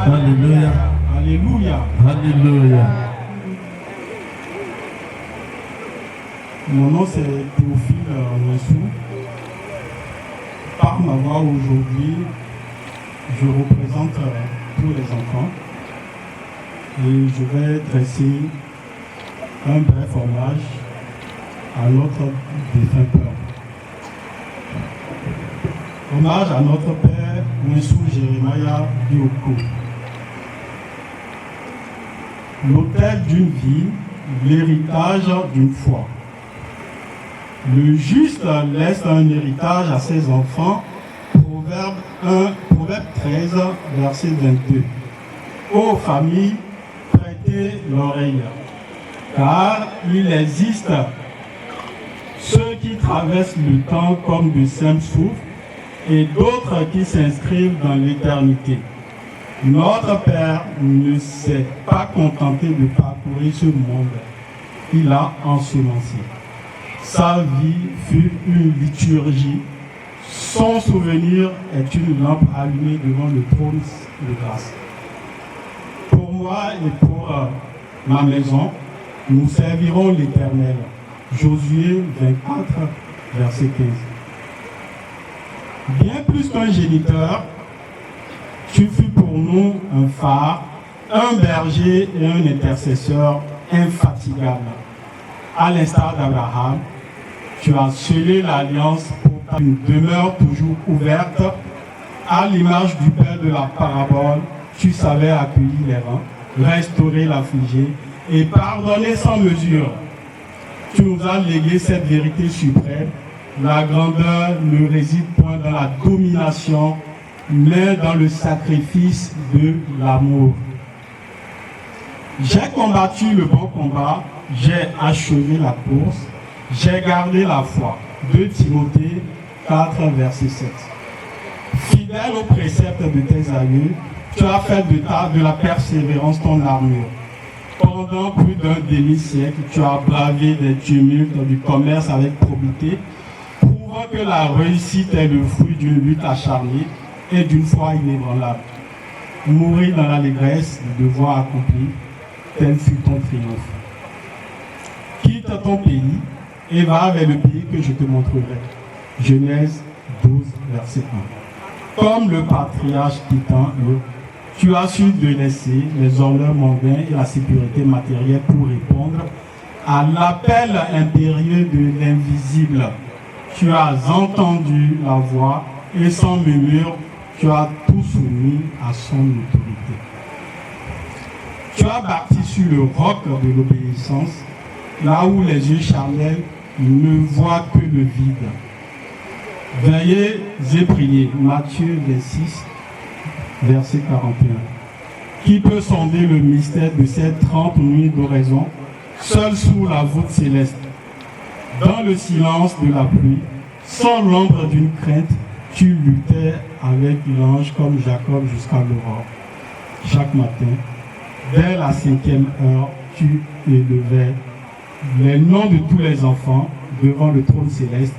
Alléluia. Alléluia. Alléluia. Mon nom c'est Théophile Messou. Par ma voix aujourd'hui, je représente tous les enfants et je vais dresser un bref hommage à notre défunt père. Hommage à notre père Messou Jérémia Bioko. L'autel d'une vie, l'héritage d'une foi. Le juste laisse un héritage à ses enfants. Proverbe 13, verset 22. Ô famille, prêtez l'oreille, car il existe ceux qui traversent le temps comme de simples souffles et d'autres qui s'inscrivent dans l'éternité. Notre Père ne s'est pas contenté de parcourir ce monde. Il a ensemencé. Sa vie fut une liturgie. Son souvenir est une lampe allumée devant le trône de grâce. Pour moi et pour ma maison, nous servirons l'Éternel. Josué 24, verset 15. Bien plus qu'un géniteur, tu fus pour nous un phare, un berger et un intercesseur infatigable. À l'instar d'Abraham, tu as scellé l'alliance pour une demeure toujours ouverte. À l'image du père de la parabole, tu savais accueillir les rangs, restaurer l'affligé et pardonner sans mesure. Tu nous as légué cette vérité suprême. La grandeur ne réside point dans la domination, mais dans le sacrifice de l'amour. J'ai combattu le bon combat, j'ai achevé la course, j'ai gardé la foi. 2 Timothée 4, verset 7. Fidèle aux préceptes de tes aïeux, tu as fait de la persévérance ton armure. Pendant plus d'un demi-siècle, tu as bravé des tumultes du commerce avec probité, prouvant que la réussite est le fruit d'une lutte acharnée et d'une foi inébranlable. Mourir dans l'allégresse du devoir accompli, tel fut ton triomphe. Quitte ton pays et va vers le pays que je te montrerai. Genèse 12, verset 1. Comme le patriarche Titan, tu as su délaisser les honneurs mondains et la sécurité matérielle pour répondre à l'appel impérieux de l'invisible. Tu as entendu la voix et sans murmure, tu as tout soumis à son autorité. Tu as bâti sur le roc de l'obéissance, là où les yeux charnels ne voient que le vide. Veillez et priez. Matthieu 26, verset 41. Qui peut sonder le mystère de ces 30 nuits d'oraison, seul sous la voûte céleste, dans le silence de la pluie, sans l'ombre d'une crainte, tu luttais avec l'ange comme Jacob jusqu'à l'aurore. Chaque matin, dès la 5e heure, tu élevais les noms de tous les enfants devant le trône céleste,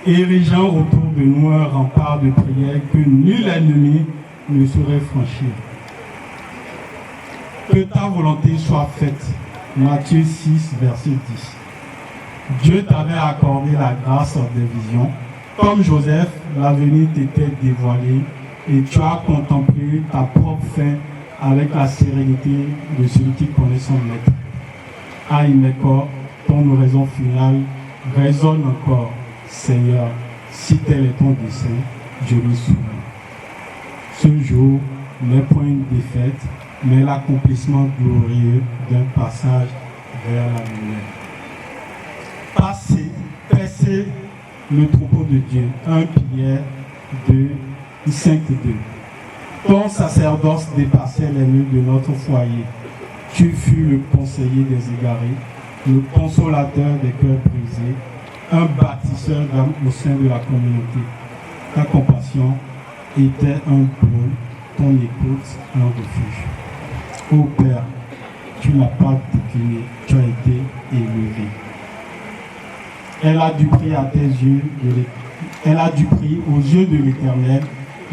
érigeant autour de nous un rempart de prière que nul ennemi ne saurait franchir. Que ta volonté soit faite. Matthieu 6, verset 10. Dieu t'avait accordé la grâce des visions. Comme Joseph, l'avenir t'était dévoilé et tu as contemplé ta propre fin avec la sérénité de celui qui connaît son maître. Aïmekor, ton oraison finale résonne encore. Seigneur, si tel est ton dessein, je le soumets. Ce jour n'est point une défaite, mais l'accomplissement glorieux d'un passage vers la lumière. Percez le troupeau de Dieu. 1 Pierre 2, 5-2. Ton sacerdoce dépassait les murs de notre foyer. Tu fus le conseiller des égarés, le consolateur des cœurs brisés, un bâtisseur d'âme au sein de la communauté. Ta compassion était un bruit, ton écoute un refuge. Ô Père, tu n'as pas décliné, tu as été élevé. Elle a du prix à tes yeux, elle a du prix aux yeux de l'Éternel,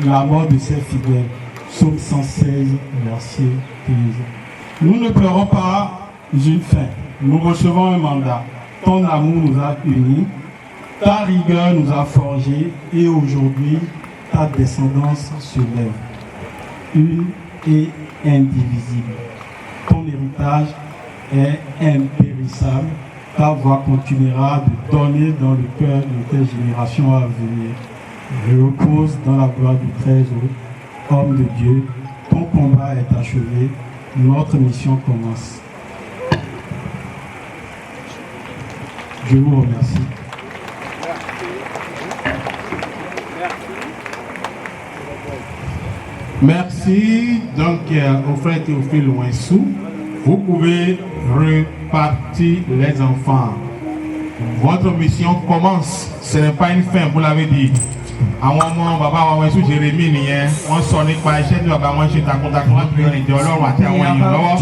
la mort de ses fidèles. Psaume 116, verset 15. Nous ne pleurons pas une fin, nous recevons un mandat. Ton amour nous a unis, ta rigueur nous a forgés, et aujourd'hui, ta descendance se lève, une et indivisible. Ton héritage est impérissable, ta voix continuera de donner dans le cœur de tes générations à venir. Je repose dans la gloire du Très-Haut, homme de Dieu, ton combat est achevé, notre mission commence. Je vous remercie. Merci donc au frère Théophile Ouensou. Vous pouvez repartir les enfants. Votre mission commence, ce n'est pas une fin, vous l'avez dit. Àwọn ọmọ bàbá wa Ouensou Jérémie nìyẹn, wọ́n sọ nípa iṣẹ́ tí bàbá wọn ṣe takuntakun láti ran ìjọ Ọlọ́run àti àwọn èèyàn lọ́wọ́.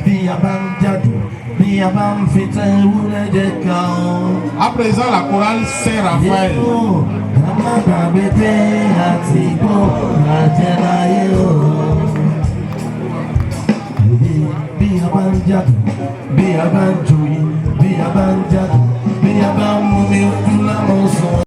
Bí a bá ń jádùn, bí a bá ń fi tẹ ewúrẹ́ jẹ kan. À présent, la chorale Saint-Raphaël. Bàbá gbàgbé pé àti gbọ́ àjẹráyé o. Bí a bá ń jádùn, bí a bá ń joyin, bí a bá ń jádùn, bí a bá ń mú mi ojú lámọ̀ sàn.